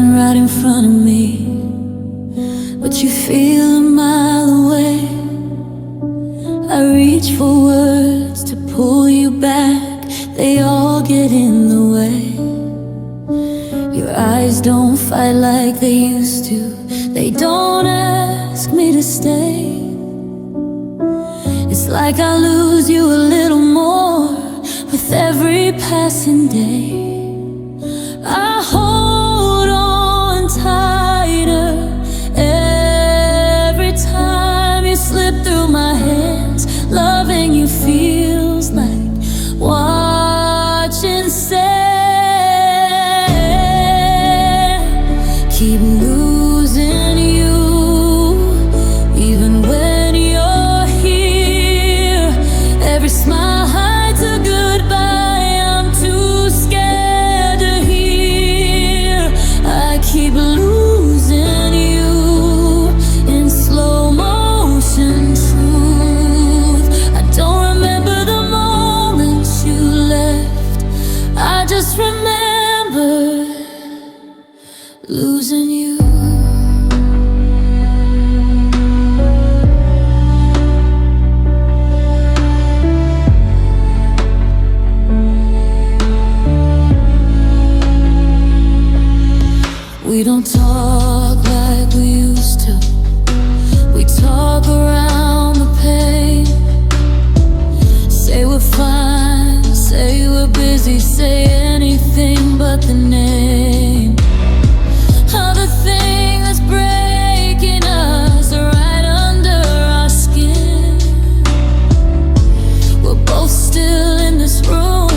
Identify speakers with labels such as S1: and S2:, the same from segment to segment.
S1: standing right in front of me, but you feel a mile away. I reach for words to pull you back, they all get in the way. Your eyes don't fight like they used to, they don't ask me to stay. It's like I lose you a little more with every passing day. I hold on tighter every time you slip through my hands. Loving you feels like watching sand keep losing you, even when you're here. Every smile hides a goodbye I'm too scared to hear. I keep losing you in slow motion truth. I don't remember the moments you left, I just remember losing you. We don't talk like we used to, we talk around the pain. Say we're fine, say we're busy, say anything but the name of the thing that's breaking us right under our skin. We're both still in this room,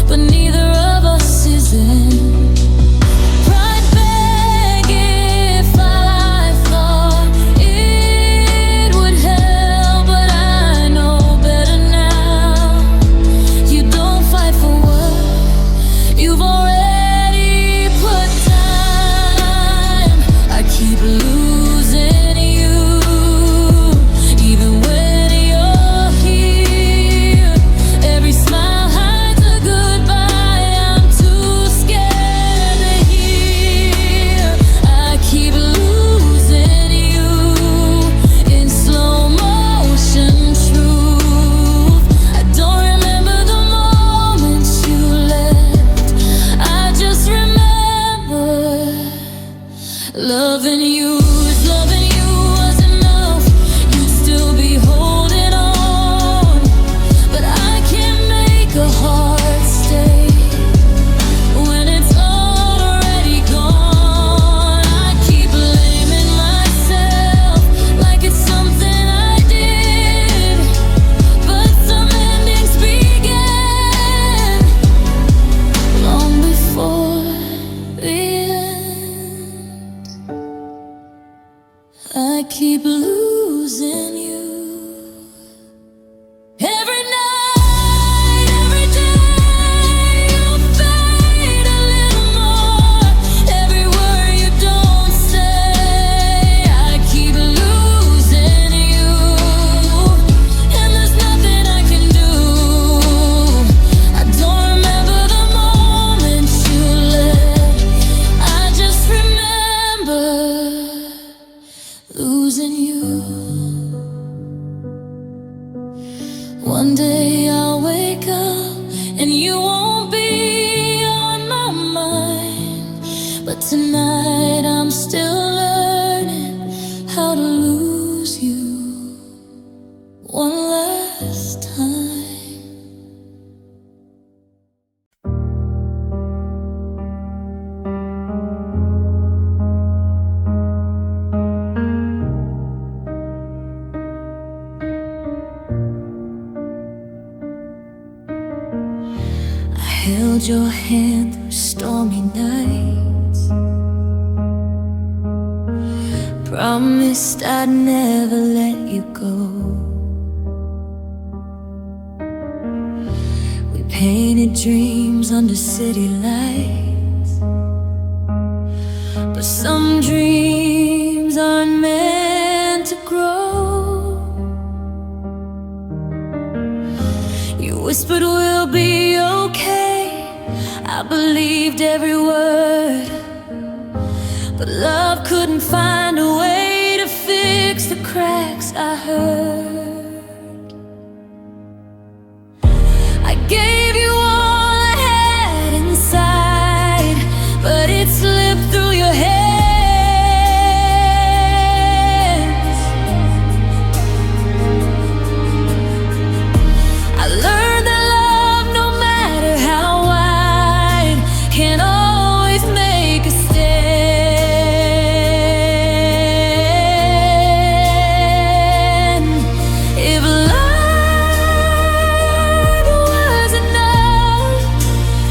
S1: but neither of us is in. Right back if I thought it would help, but I know better now. You don't fight for what you've already put time. I keep losing you, even when you're here. Every smile hides a goodbye I'm too scared to hear. I keep losing you in slow motion truth. I don't remember the moments you left, I just remember loving you. If loving you was enough, you'd still be holding on, but I can't make a heart stay when it's already gone. I keep blaming myself like it's something I did, but some endings began long before the end. I keep losing you every night, every day. You fade a little more, every word you don't say. I keep losing you, and there's nothing I can do. I don't remember the moments you left, I just remember losing you. One day I'll wake up and you won't be on my mind, but tonight I'm still learning how to lose you one last time. I held your hand through stormy nights, promised I'd never let you go. We painted dreams under city lights, but some dreams aren't meant to grow. You whispered we'll be okay, I believed every word, love couldn't find a way to fix the cracks I heard. I gave you all I had inside, but it slipped through your hands. I learned that love, no matter how wide, can always make a stand. If love was enough,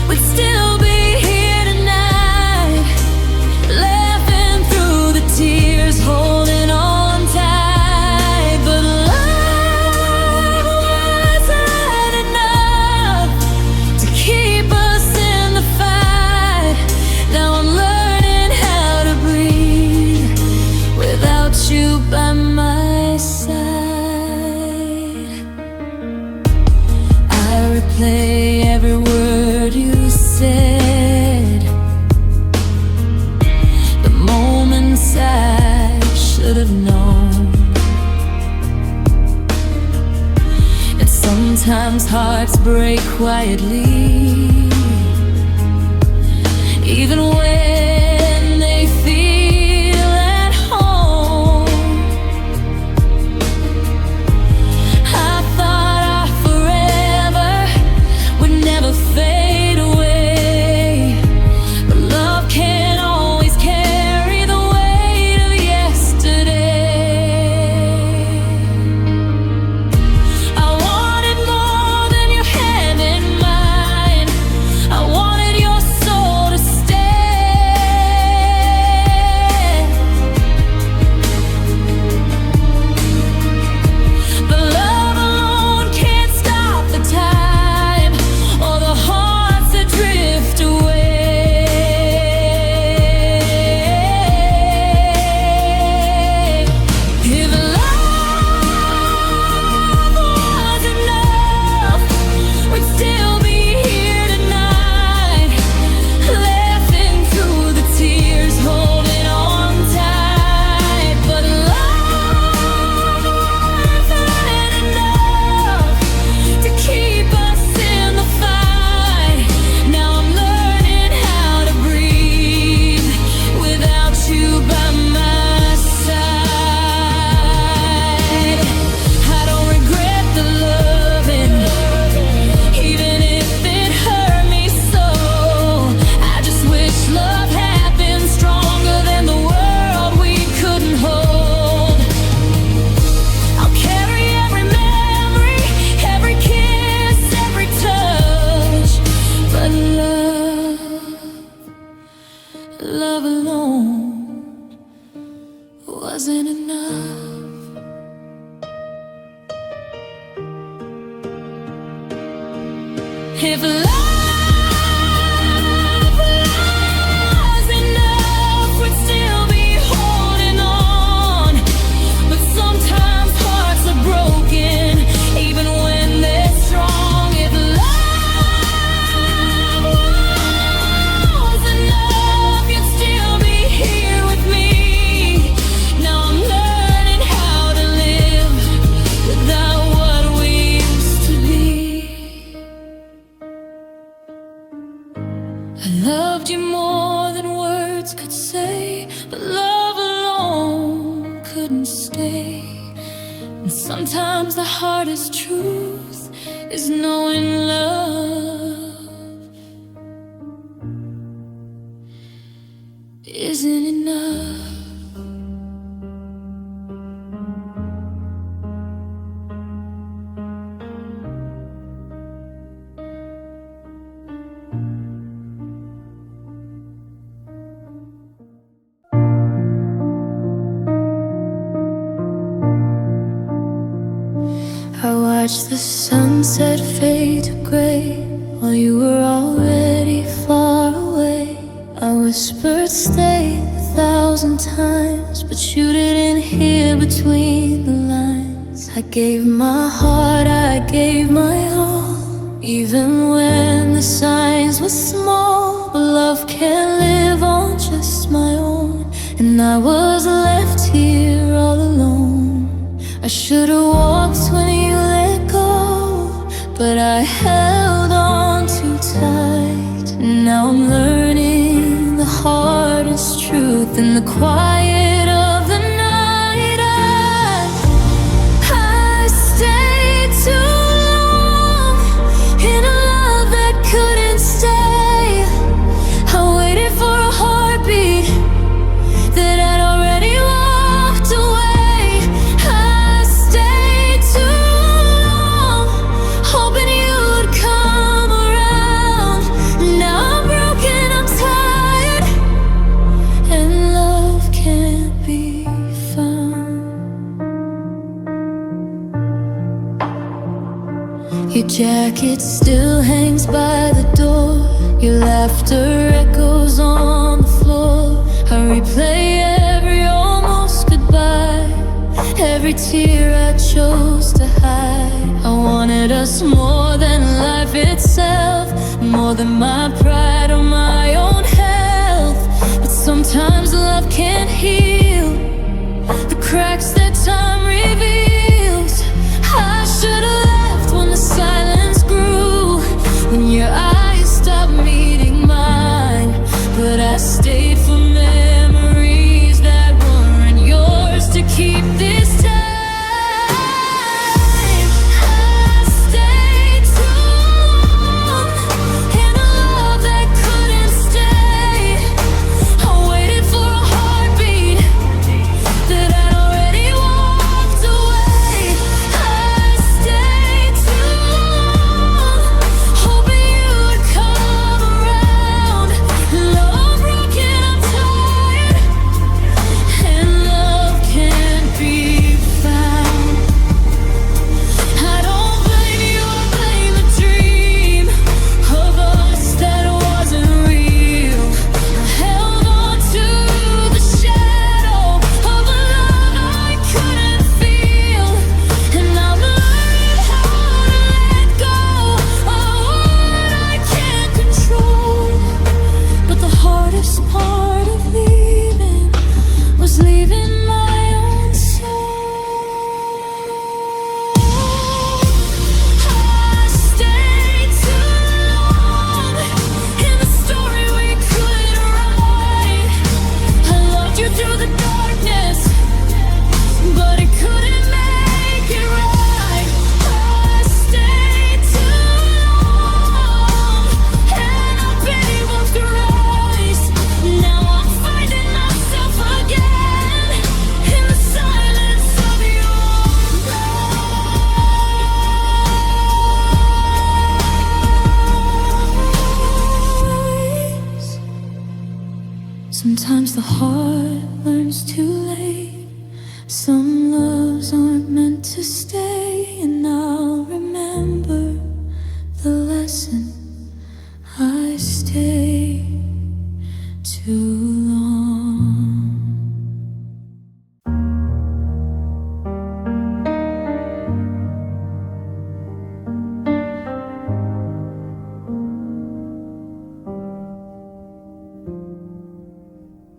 S1: we'd still be here tonight, laughing through the tears, holding on tight. But love wasn't enough to keep us in the fight. Now I'm learning how to breathe without you by my side. I replay every word you said, the moments I should have known. And sometimes hearts break quietly, even when they feel at home. I thought our forever would never fade away, but love can't always carry the weight of yesterday. I wanted more than your hand in mine. I wanted your soul to stay. But love alone can't stop the time or the hearts that drift away. If love was enough, we'd still be here tonight, laughing through the tears, holding on tight. But love wasn't enough to keep us in the fight. Now I'm learning how to breathe without you by my side. I don't regret the loving, even if it hurt me so. I just wish love had been stronger than the world we couldn't hold. I'll carry every memory, every kiss, every touch. But love alone wasn't enough. If love was enough, we'd still be holding on. But sometimes hearts are broken, even when they're strong. If love was enough, you'd still be here with me. Now I'm learning how to live without what we used to be. I loved you more than words could say, but love alone couldn't stay. And sometimes the hardest truth is knowing love isn't enough. I watched the sunset fade to gray while you were already far away. I whispered stay 1,000 times, but you didn't hear between the lines. I gave my heart, I gave my all, even when the signs were small. But love can't live on just my own. and I was left here all alone. I should've walked when you let go, but I held on too tight. Now I'm learning the hardest truth in the quiet of the night. I stayed too long in a love that couldn't stay. I waited for a heartbeat that I'd already walked away. I stayed too long, hoping you'd come around. Now I'm broken, I'm tired, and love can't be found. Your jacket still hangs by the door. Your laughter echoes on the floor. I replay every almost goodbye, every tear I chose to hide. I wanted us more than life itself, more than my pride or my own health. But sometimes love can't heal the cracks that time reveals. I should've left when the silence grew, when your eyes stopped meeting mine. But I stayed for memories that weren't yours to keep this time. I stayed too long in a love that couldn't stay. I waited for a heartbeat that I'd already walked away. I stayed too long, hoping you'd come around. Now I'm broken, I'm tired, and love can't be found. I don't blame you, I blame the dream of us that wasn't real. I held on to the shadow of a love I couldn't feel, and I've learned how to let go of what I can't control. But the hardest part of leaving was leaving my own soul. I stayed too long in the story we couldn't write. I loved you through the darkness, but it couldn't make it right. I stayed too long, and our pity won't rise. Now I'm finding myself again in the silence of your eyes. Sometimes the heart learns too late. Some loves aren't meant to stay, and I'll remember the lesson. I stayed too long.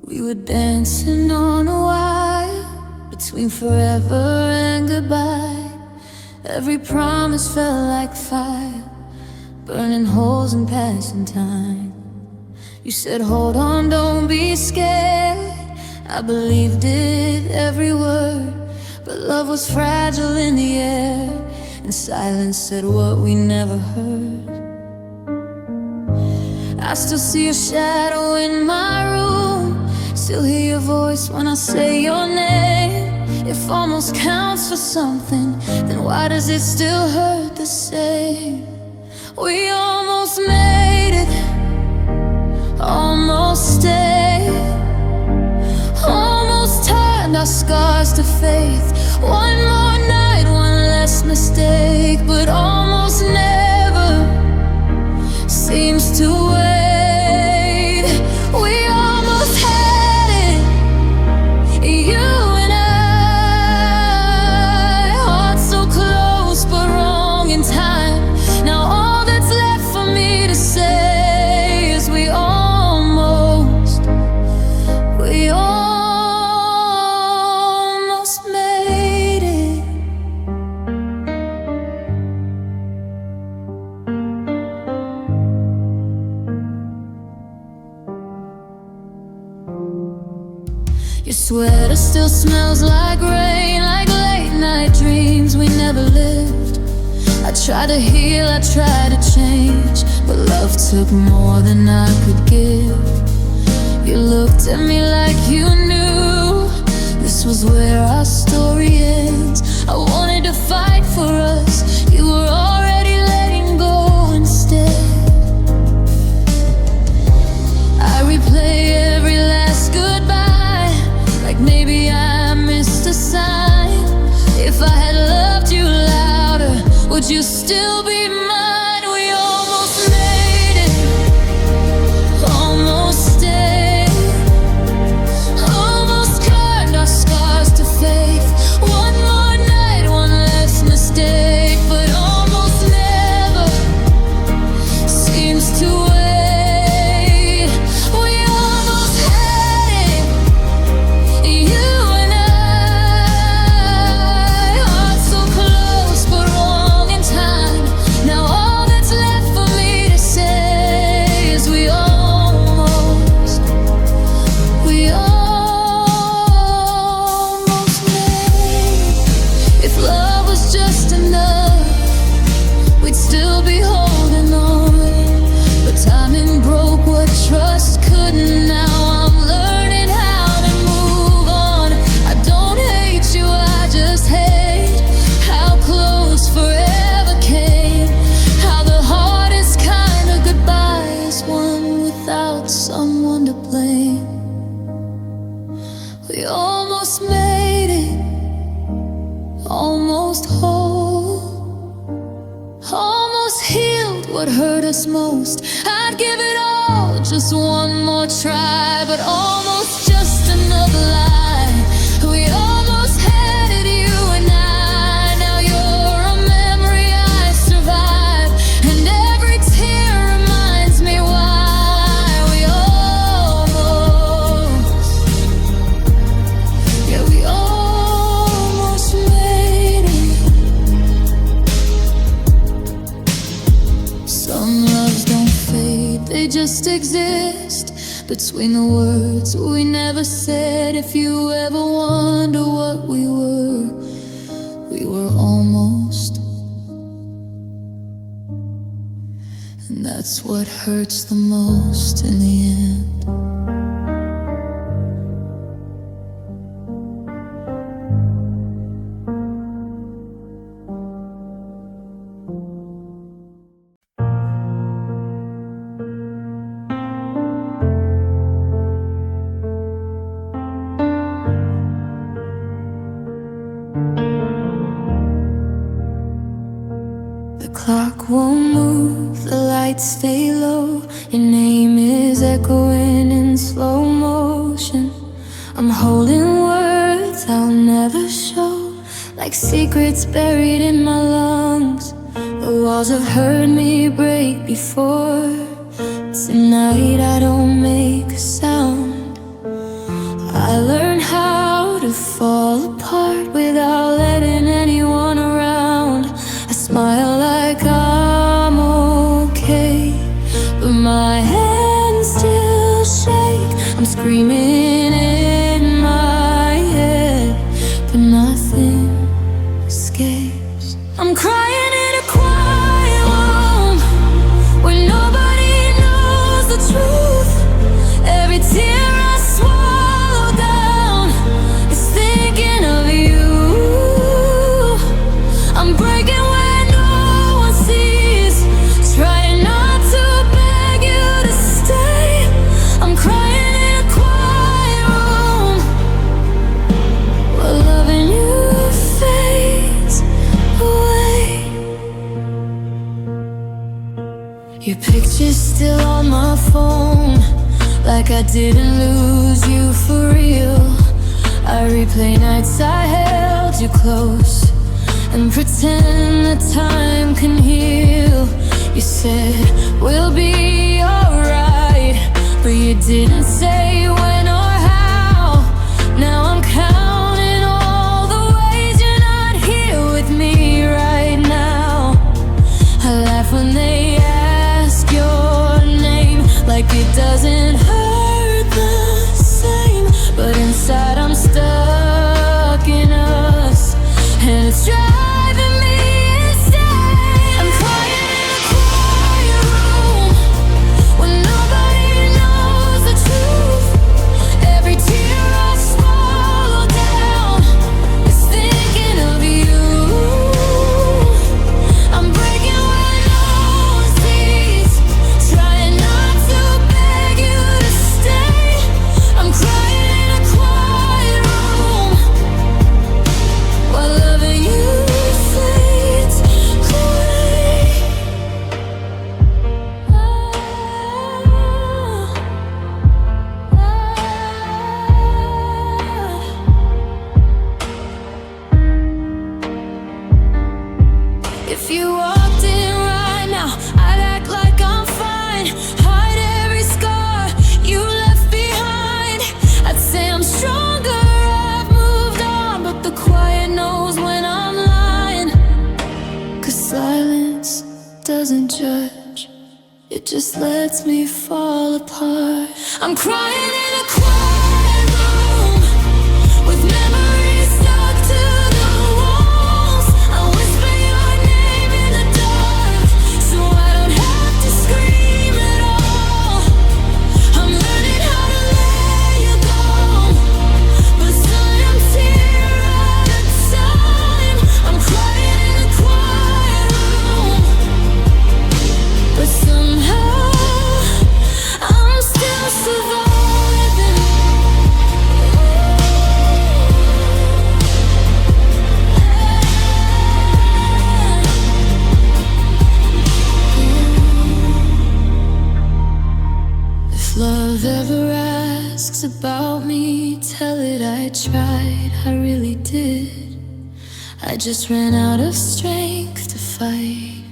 S1: We were dancing on a wire between forever and goodbye. Every promise felt like fire, burning holes in passing time. You said, hold on, don't be scared. I believed it, every word, but love was fragile in the air, and silence said what we never heard. I still see your shadow in my room, still hear your voice when I say your name. If almost counts for something, then why does it still hurt the same? We almost made it, almost stayed, almost turned our scars to faith. One more night, one less mistake, but almost never seems to wait. We almost had it, you and I, hearts so close but wrong in time. Now all that's left for me to say is we almost Your sweater still smells like rain, like late night dreams we never lived. I tried to heal, I tried to change, but love took more than I could give. You looked at me like you knew this was where our story ends. I wanted to fight for us, you were already letting go instead. I replay every last goodbye, like maybe I missed a sign. If I had loved you louder, would you still be mine? We almost made it, almost stayed, almost turned our scars to faith. One more night, one less mistake, but almost never seems to wait. We almost had it, you and I, hearts so close but wrong in time. Now all that's left for me to say is we almost made. If love was just enough, we'd still be holding on. But timing broke what trust couldn't. Now I'm learning how to move on. I don't hate you, I just hate how close forever came. How the hardest kind of goodbye is one without someone to blame. We almost made it, almost whole, almost healed what hurt us most. I'd give it all, just one more try, but almost just another lie. We almost had it, you and I. Now you're a memory I survive, and every tear reminds me why. We almost, yeah, we almost made it. Some loves don't fade, they just exist between the words we never said. If you ever wonder what we were almost. And that's what hurts the most in the end. The clock won't move, the lights stay low. Your name is echoing in slow motion. I'm holding words I'll never show, like secrets buried in my lungs. The walls have heard me break before. Tonight I don't make a sound. I learned how to fall apart without letting anyone around. I smile like I'm okay, but my hands still shake. I'm screaming in my head, but nothing escapes. I'm crying in a quiet room where nobody knows the truth. Every tear I swallow down is thinking of you. I'm breaking when no one sees, trying not to beg you to stay. I'm crying in a quiet room while loving you fades away. Your picture's still on my phone, like I didn't lose you for real. I replay nights I held you close and pretend that time can heal. You said we'll be alright, but you didn't say when or how. Now I'm counting all the ways you're not here with me right now. I laugh when they ask your name, like it doesn't hurt the same, but inside I'm If you walked in right now, I'd act like I'm fine. Hide every scar you left behind. I'd say I'm stronger, I've moved on, but the quiet knows when I'm lying. 'Cause silence doesn't judge, it just lets me fall apart. I'm crying in a quiet room with memories stuck to the walls. I whisper your name in the dark so I don't have to scream at all. I'm learning how to let you go, but still I'm tear at a time. I'm crying in a quiet room, but somehow I'm still surviving. If love ever asks about me, tell it I tried, I really did. I just ran out of strength to fight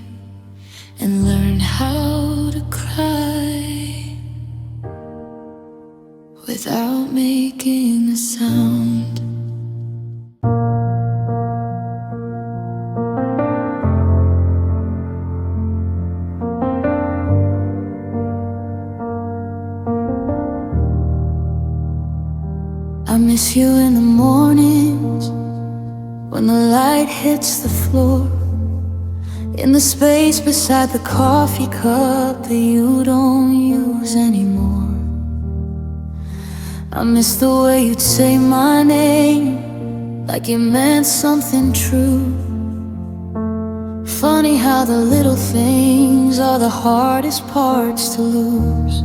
S1: and learn how to cry without making a sound. I miss you in the mornings when the light hits the floor, in the space beside the coffee cup that you don't use anymore. I miss the way you'd say my name like it meant something true. Funny how the little things are the hardest parts to lose.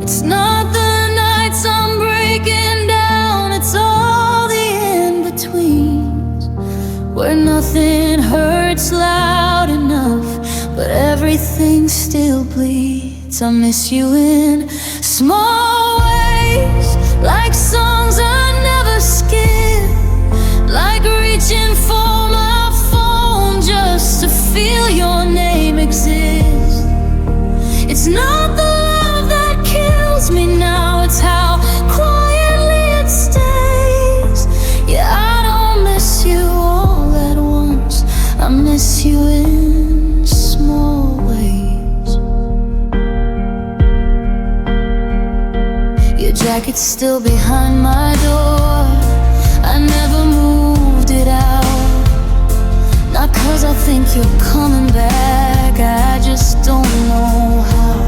S1: It's not the nights I'm breaking down, it's all the in-betweens where nothing hurts loud enough, but everything still bleeds. I miss you in small ways, like songs I never skip, like reaching for my phone just to feel your name exist. It's not the love that kills me now, it's how quietly it stays. Yeah, I don't miss you all at once, I miss you in small ways. Your jacket's still behind my door, I never moved it out. Not 'cause I think you're coming back, I just don't know how.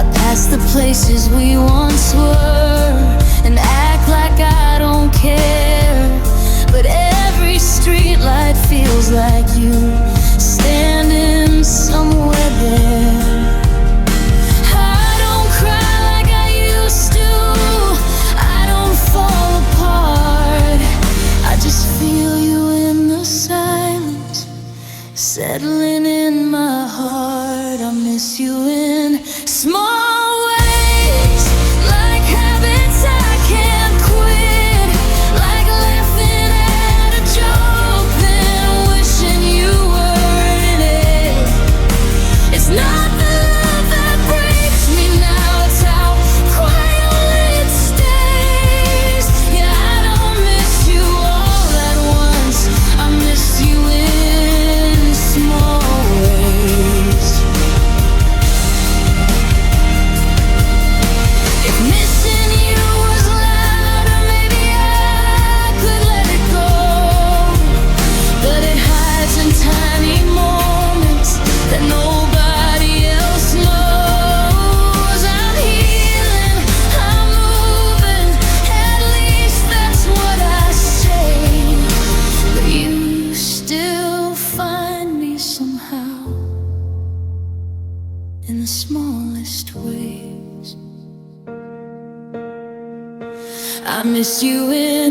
S1: I pass the places we once were and act like I don't care, but every street light feels like you standing somewhere there. I don't cry like I used to, I don't fall apart, I just feel you in the silence settling in my heart. I miss you in small ways, like habits I can't quit, like laughing at a joke then wishing you were in it. It's not the love that breaks me now, it's how quietly it stays. Yeah, I don't miss you all at once, I miss you in small ways. If missing you was louder, maybe I could let it go, but it hides in tiny moments that nobody else knows. I'm healing, I'm moving, at least that's what I say, but you still find me somehow in the smallest ways. I miss you in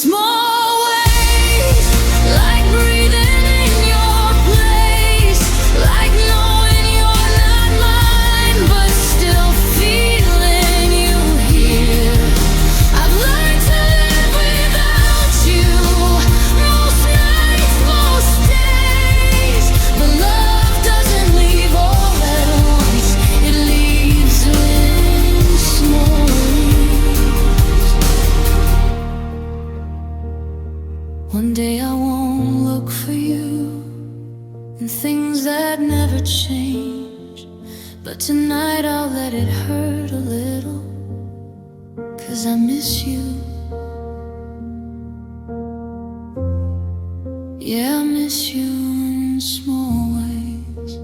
S1: small ways, like breathing in your place, like knowing you're not mine, but still feeling you here. I've learned to live without you, most 'cause I miss you. Yeah, I miss you in small ways.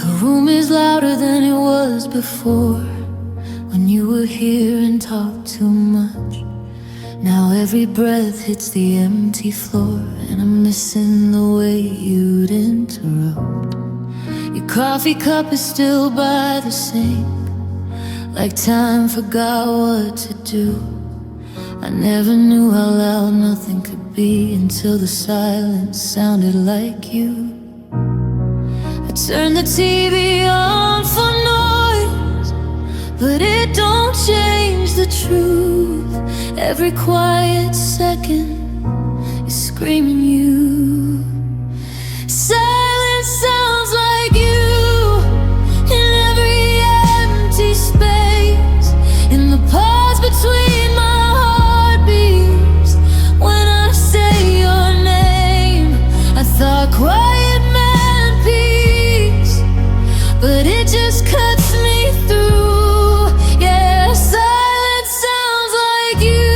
S1: The room is louder than it was before, when you were here and talked too much. Now every breath hits the empty floor, and I'm missing the way you'd interrupt. Your coffee cup is still by the sink, like time forgot what to do. I never knew how loud nothing could be until the silence sounded like you. Turn the TV on for noise, but it don't change the truth. Every quiet second is screaming you. Silence sounds like you in every empty space, in the pause between my heartbeats. When I say your name, I thought quiet meant peace, but it just cuts me through. Yeah, silence sounds like you.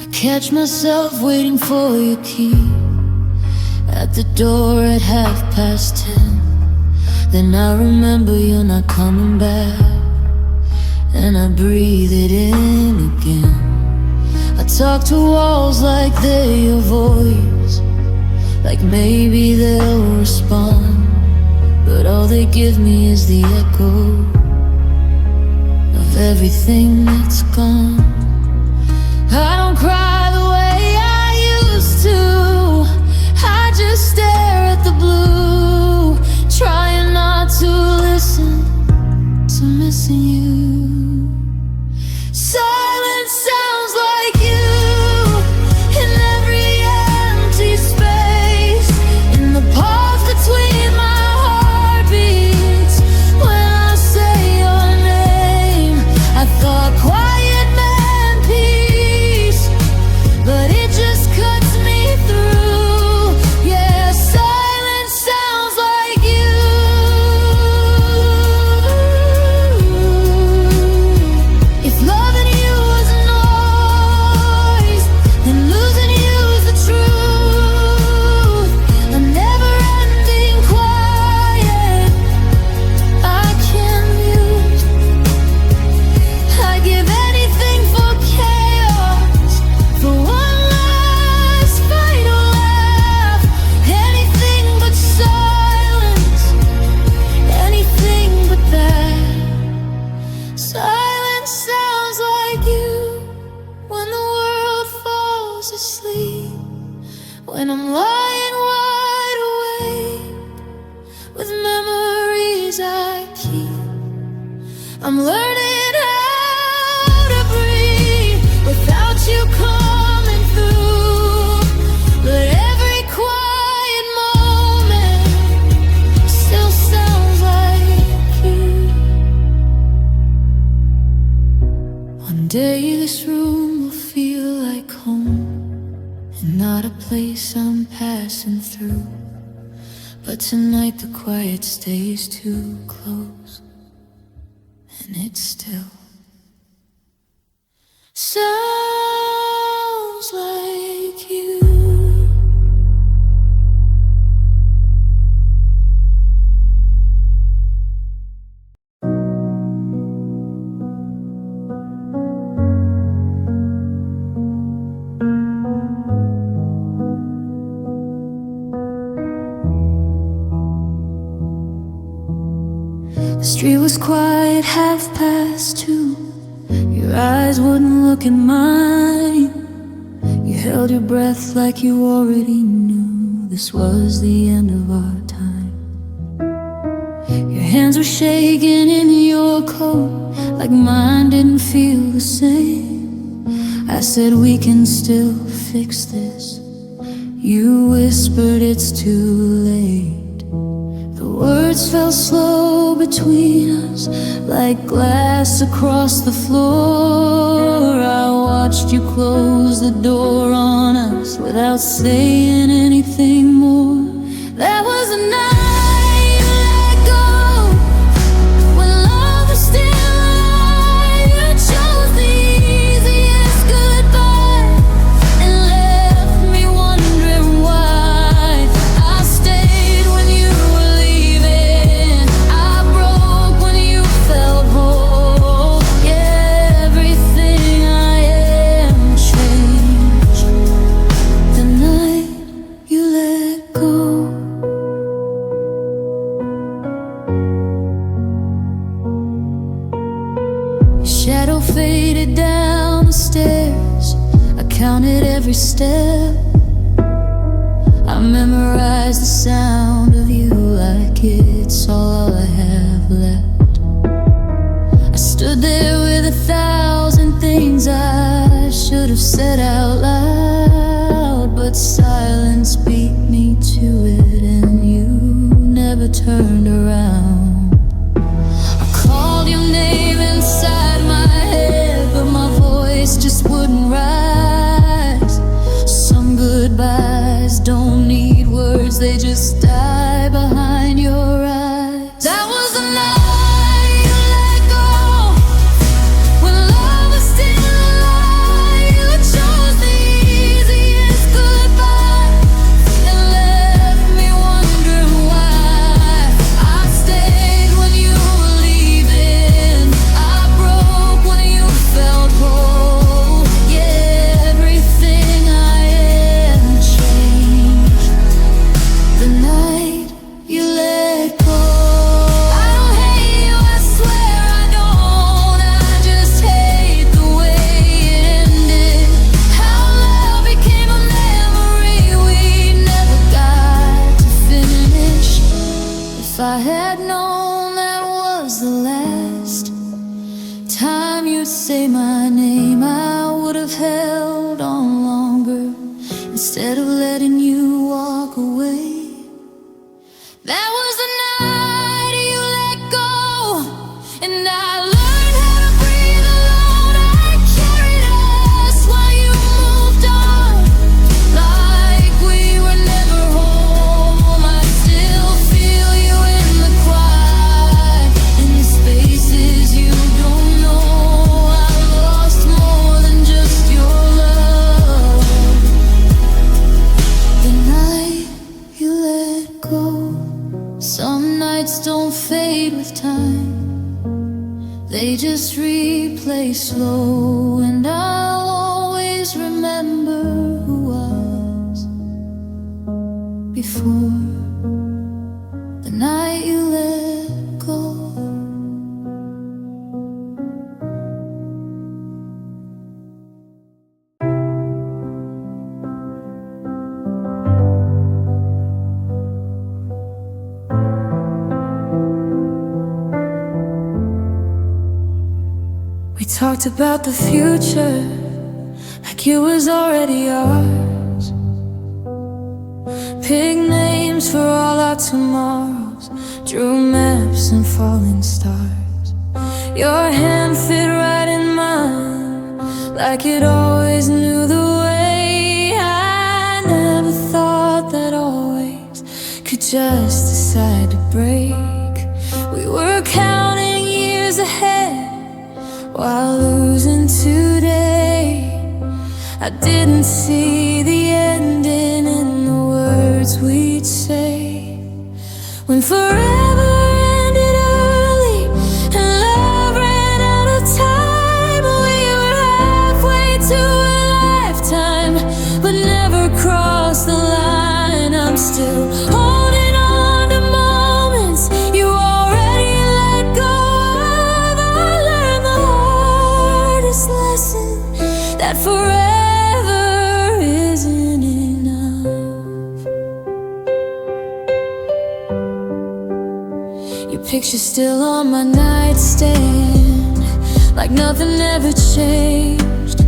S1: I catch myself waiting for your key at the door at 10:30. Then I remember you're not coming back, and I breathe it in again. I talk to walls like they're your voice, like maybe they'll respond, but all they give me is the echo of everything that's gone. I don't cry the way I used to, I just stare at the blue, trying not to listen to missing you. Silence sounds like you in every empty space, in the pause between my heartbeats. When I say your name, I thought quiet meant peace, but it just cuts me through. Yeah, silence sounds like you. If loving you was a noise, then losing you is the truth. A never-ending quiet I can't mute. I'd give anything for chaos, for one last final laugh. Anything but silence, anything but that. Silence sounds like you when the world falls asleep, when I'm lying wide awake with memories I keep. I'm learning how to breathe without you coming through, but every quiet moment still sounds like you. One day this room will feel like home, and not a place I'm passing through. But tonight the quiet stays too close, and it still sounds like you. The street was quiet, 2:30. Your eyes wouldn't look in mine. You held your breath like you already knew this was the end of our time. Your hands were shaking in your coat, like mine didn't feel the same. I said we can still fix this. You whispered it's too late. The words fell slow between us, like glass across the floor. I watched you close the door on us without saying anything more. That was the night you let go, when love was still alive. You chose the easiest goodbye and left me wondering why. I stayed when you were leaving, I broke when you felt whole. Yeah, everything I am changed the night you let go. Shadow faded down the stairs. I counted every step. I memorized the sound of you like it's all I have left. I stood there with 1,000 things I should have said out loud, but silence beat me to it, and you never turned around. I called your name inside my head, but my voice just wouldn't rise. Some goodbyes don't need words, they just die behind your eyes. That was the night you let go, when love was still alive. You chose the easiest goodbye and left me wondering why. I stayed when you were leaving, I broke when you felt whole. Yeah, everything I am changed the night you let go. I don't hate you, I swear I don't. I just hate the way it ended. How love became a memory we never got to finish. If I had known that was the last time you'd say my name, I would have held on longer instead of letting you walk away. That was the night you let go, and I learned how to breathe alone. I carried us while you moved on, like we were never home. I still feel you in the quiet, in the spaces you don't know. I lost more than just your love the night you let go. Some nights don't fade with time, they just replay slow, and I'll always remember who was before the night you let go. We talked about the future like it was already ours. Pick names for all our tomorrows, drew maps and falling stars. Your hand fit right in mine, like it always knew the way. I never thought that always could just decide to break. We were counting years ahead while losing today. I didn't see the ending in the words we'd say. When forever ended early and love ran out of time, we were halfway to a lifetime, but never crossed the line. I'm still holding on to moments you already let go of. I learned the hardest lesson, that forever isn't enough. you're still on my nightstand, like nothing ever changed.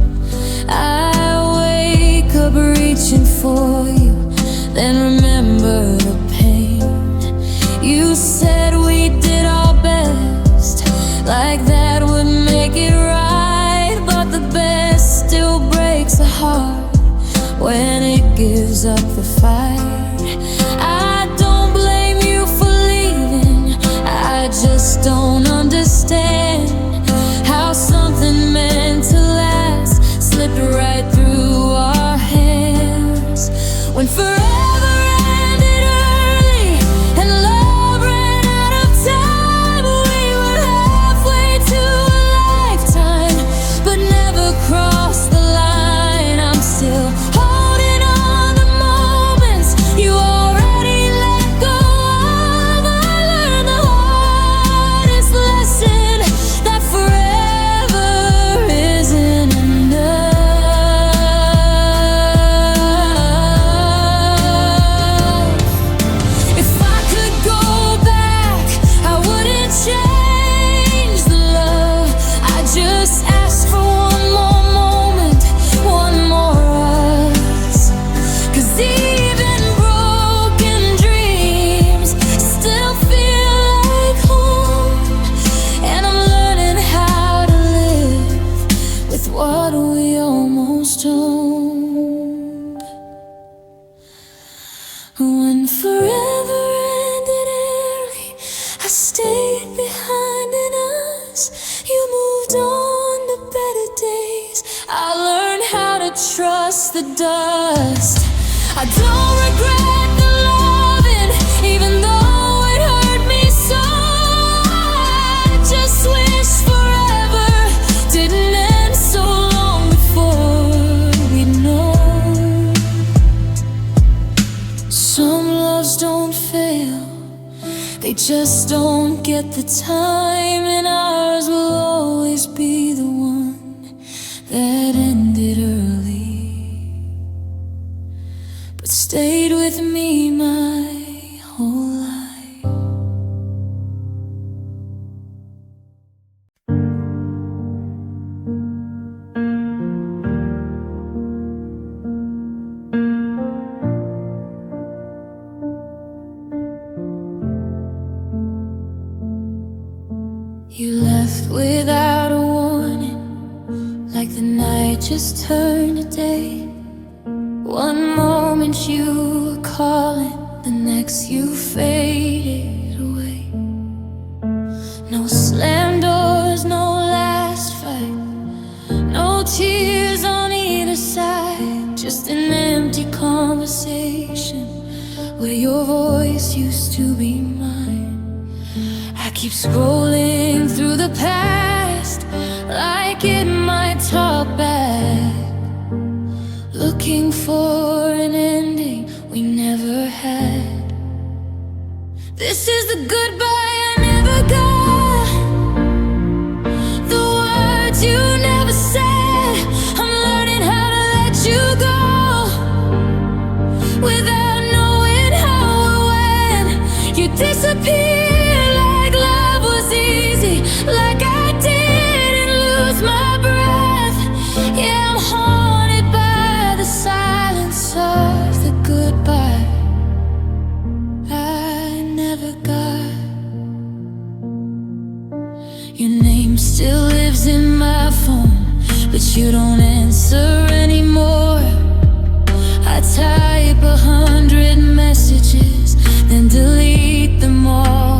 S1: I wake up reaching for you, then remember the pain. You said we did our best, like that would make it right. But the best still breaks the heart when it gives up the fight. I don't blame you for leaving, I just don't understand how something meant to last slipped right through our hands. When forever ended early and love ran out of time, we were halfway to a lifetime, but never crossed the line. I'm still holding on to moments you already let go of. I learned the hardest lesson, that forever isn't enough. If I could go back, I wouldn't change the love. I just ask for one more moment, one more us. 'Cause even broken dreams still feel like home, and I'm learning how to live with what we almost owned. When forever ended early, I stayed behind in us. You moved on to better days. I learned how to trust the dust. I don't regret the loving, even though it hurt me so. I just wish forever didn't end so long before we'd known. Some loves don't fail, they just don't get the time, and ours will always be the one that ended early, but stayed with me my whole life. You left without a warning, like the night just turned to day. One moment you were calling, the next you faded away. No slammed doors, no last fight, no tears on either side, just an empty conversation where your voice used to be mine. I keep scrolling through the past like it might talk back, looking for an ending we never had. This is the goodbye I never got, the words you never said. I'm learning how to let you go without knowing how or when. You disappear like love was easy, like I didn't lose my breath. Yeah, I'm haunted by the silence of the goodbye I never got. Your name still lives in my phone, but you don't answer anymore. I type 100 messages, then delete them all.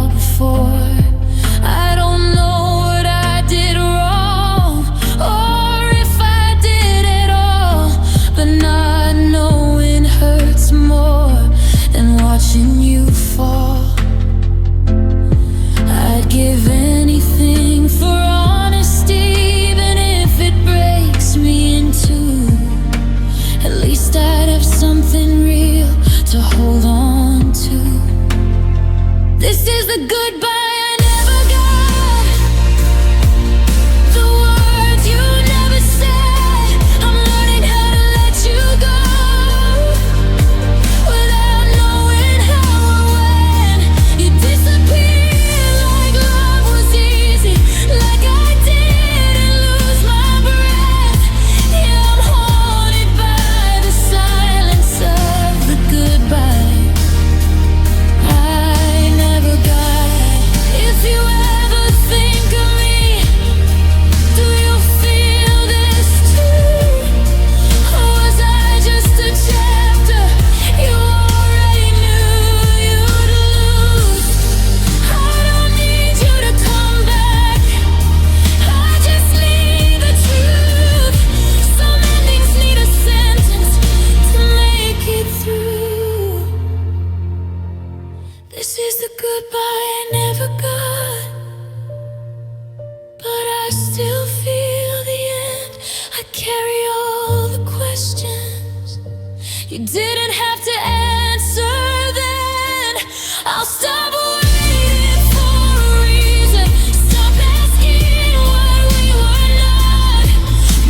S1: You didn't have to answer then. I'll stop waiting for a reason. Stop asking what we were not.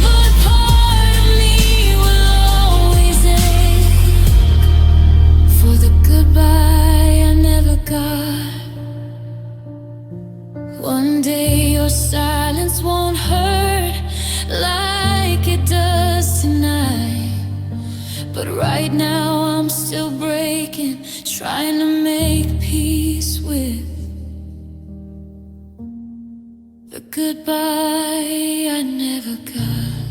S1: But part of me will always ache for the goodbye I never got. One day your silence won't hurt like it does tonight. But right now I'm still breaking, trying to make peace with the goodbye I never got.